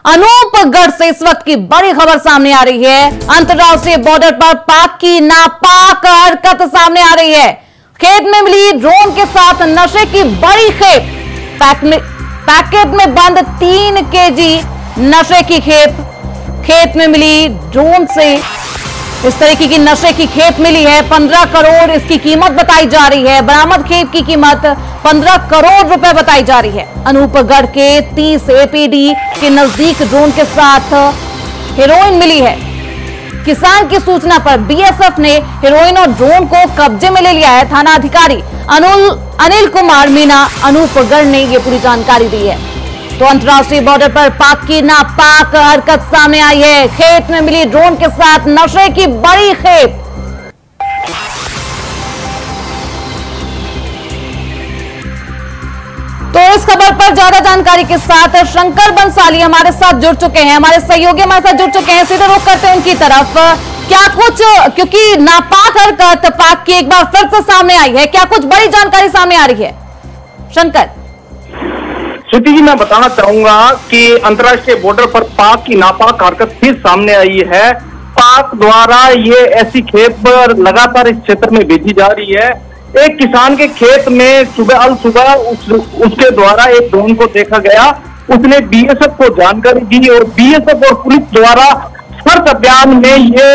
अनूपगढ़ से इस वक्त की बड़ी खबर सामने आ रही है। अंतर्राष्ट्रीय बॉर्डर पर पाक की नापाक हरकत सामने आ रही है। खेत में मिली ड्रोन के साथ नशे की बड़ी खेप, पैकेट में बंद 3 केजी नशे की खेप। खेत में मिली ड्रोन से इस तरीके की नशे की खेप मिली है। 15 करोड़ इसकी कीमत बताई जा रही है। बरामद खेप की कीमत 15 करोड़ रुपए बताई जा रही है। अनूपगढ़ के 30 एपीडी के नजदीक ड्रोन के साथ हेरोइन मिली है। किसान की सूचना पर बीएसएफ ने हेरोइन और ड्रोन को कब्जे में ले लिया है। थाना अधिकारी अनिल कुमार मीना अनूपगढ़ ने यह पूरी जानकारी दी है। तो अंतर्राष्ट्रीय बॉर्डर पर पाक की नापाक हरकत सामने आई है। खेत में मिली ड्रोन के साथ नशे की बड़ी खेप। तो इस खबर पर ज्यादा जानकारी के साथ शंकर बंसाली हमारे साथ जुड़ चुके हैं, हमारे सहयोगी हमारे साथ जुड़ चुके हैं। सीधे रुख करते हैं उनकी तरफ। क्या कुछ, क्योंकि नापाक हरकत पाक की एक बार फिर से सामने आई है, क्या कुछ बड़ी जानकारी सामने आ रही है? शंकर श्रुति जी, मैं बताना चाहूंगा कि अंतर्राष्ट्रीय बॉर्डर पर पाक की नापाक हरकत फिर सामने आई है। पाक द्वारा ये ऐसी खेप लगातार इस क्षेत्र में भेजी जा रही है। एक किसान के खेत में सुबह उसके द्वारा एक ड्रोन को देखा गया। उसने बीएसएफ को जानकारी दी और बीएसएफ और पुलिस द्वारा सर्च अभियान में ये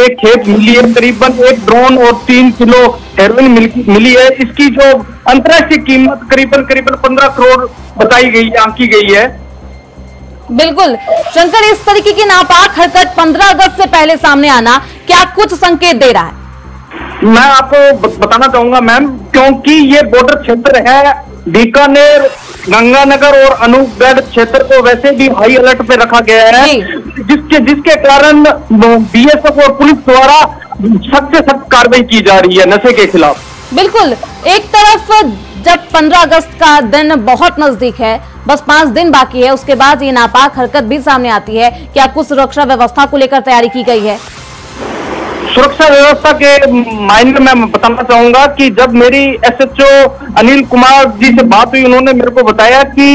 एक खेप मिली है। करीबन एक ड्रोन और 3 किलो हेरोइन मिली है। इसकी जो अंतर्राष्ट्रीय कीमत करीबन 15 करोड़ बताई गई, आंकी गई है। बिल्कुल शंकर, इस तरीके की नापाक हरकत 15 अगस्त से पहले सामने आना क्या कुछ संकेत दे रहा है? मैं आपको बताना चाहूंगा मैम, क्योंकि ये बॉर्डर क्षेत्र है। बीकानेर, गंगानगर और अनूपगढ़ क्षेत्र को वैसे भी हाई अलर्ट पे रखा गया है, जिसके कारण बीएसएफ और पुलिस द्वारा सख्त से सख्त कार्रवाई की जा रही है नशे के खिलाफ। बिल्कुल, एक तरफ जब 15 अगस्त का दिन बहुत नजदीक है, बस 5 दिन बाकी है, उसके बाद ये नापाक हरकत भी सामने आती है। क्या कुछ सुरक्षा व्यवस्था को लेकर तैयारी की गई है? सुरक्षा व्यवस्था के मायने में मैं बताना चाहूंगा कि जब मेरी एसएचओ अनिल कुमार जी से बात हुई, उन्होंने मेरे को बताया कि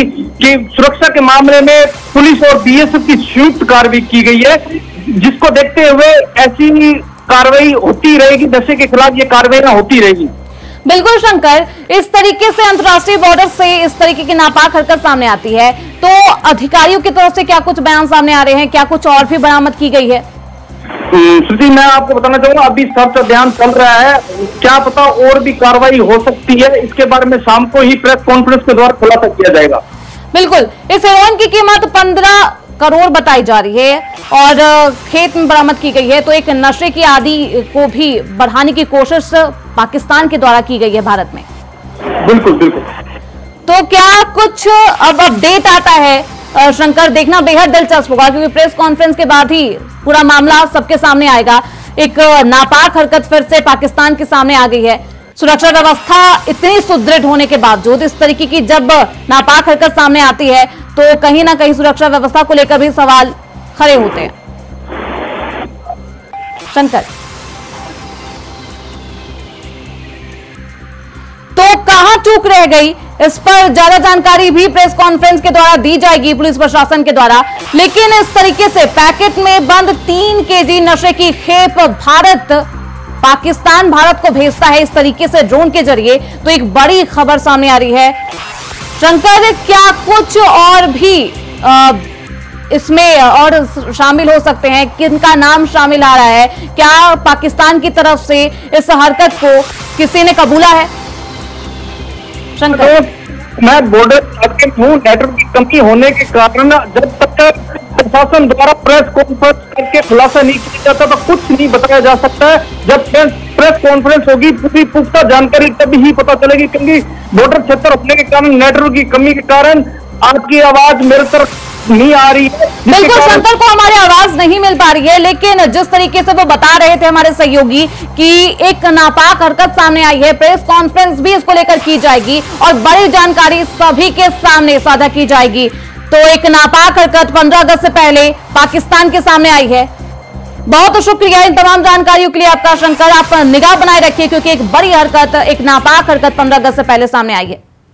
सुरक्षा के मामले में पुलिस और बीएसएफ की संयुक्त कार्रवाई की गई है, जिसको देखते हुए ऐसी कार्रवाई होती रहेगी। नशे के खिलाफ ये कार्रवाई होती रहेगी। बिल्कुल शंकर, इस तरीके से अंतर्राष्ट्रीय बॉर्डर से इस तरीके की नापाक हरकत सामने आती है, तो अधिकारियों की तरफ से क्या कुछ बयान सामने आ रहे हैं? क्या कुछ और भी बरामद की गई है? श्रुति, मैं आपको बताना चाहूंगा, अभी सर्च अभियान चल रहा है। क्या पता और भी कार्रवाई हो सकती है। इसके बारे में शाम को ही प्रेस कॉन्फ्रेंस के द्वारा खुलासा किया जाएगा। बिल्कुल, इस हेरोइन की कीमत 15 करोड़ बताई जा रही है और खेत में बरामद की गई है। तो एक नशे की आदि को भी बढ़ाने की कोशिश पाकिस्तान के द्वारा की गई है भारत में। बिल्कुल बिल्कुल। तो क्या कुछ अब अपडेट आता है शंकर? देखना बेहद दिलचस्प होगा, क्योंकि प्रेस कॉन्फ्रेंस के बाद ही पूरा मामला सबके सामने आएगा। एक नापाक हरकत फिर से पाकिस्तान के सामने आ गई है। सुरक्षा व्यवस्था इतनी सुदृढ़ होने के बावजूद इस तरीके की जब नापाक हरकत सामने आती है, तो कहीं ना कहीं सुरक्षा व्यवस्था को लेकर भी सवाल खड़े होते हैं। शंकर, तो कहां चूक रह गई, इस पर ज्यादा जानकारी भी प्रेस कॉन्फ्रेंस के द्वारा दी जाएगी पुलिस प्रशासन के द्वारा। लेकिन इस तरीके से पैकेट में बंद 3 केजी नशे की खेप पाकिस्तान भारत को भेजता है इस तरीके से ड्रोन के जरिए, तो एक बड़ी खबर सामने आ रही है। शंकर, क्या कुछ और भी इसमें और शामिल हो सकते हैं? किनका नाम शामिल आ रहा है? क्या पाकिस्तान की तरफ से इस हरकत को किसी ने कबूला है? शंकर, मैं बॉर्डर हूँ, नेटवर्क की कमी होने के कारण जब तक प्रशासन द्वारा प्रेस कॉन्फ्रेंस करके खुलासा नहीं किया जाता तो कुछ नहीं बताया जा सकता है। जब प्रेस कॉन्फ्रेंस होगी, पूरी पुख्ता जानकारी तभी ही पता चलेगी, क्योंकि बॉर्डर क्षेत्र होने के कारण, नेटवर्क की कमी के कारण आपकी आवाज मेरे तरफ नहीं आ रही है। बिल्कुल, शंकर को हमारी आवाज नहीं मिल पा रही है, लेकिन जिस तरीके से वो बता रहे थे हमारे सहयोगी कि एक नापाक हरकत सामने आई है, प्रेस कॉन्फ्रेंस भी इसको लेकर की जाएगी और बड़ी जानकारी सभी के सामने साझा की जाएगी। तो एक नापाक हरकत 15 अगस्त से पहले पाकिस्तान के सामने आई है। बहुत शुक्रिया इन तमाम जानकारियों के लिए आपका शंकर। आप निगाह बनाए रखिए, क्योंकि एक बड़ी हरकत, एक नापाक हरकत 15 अगस्त से पहले सामने आई है।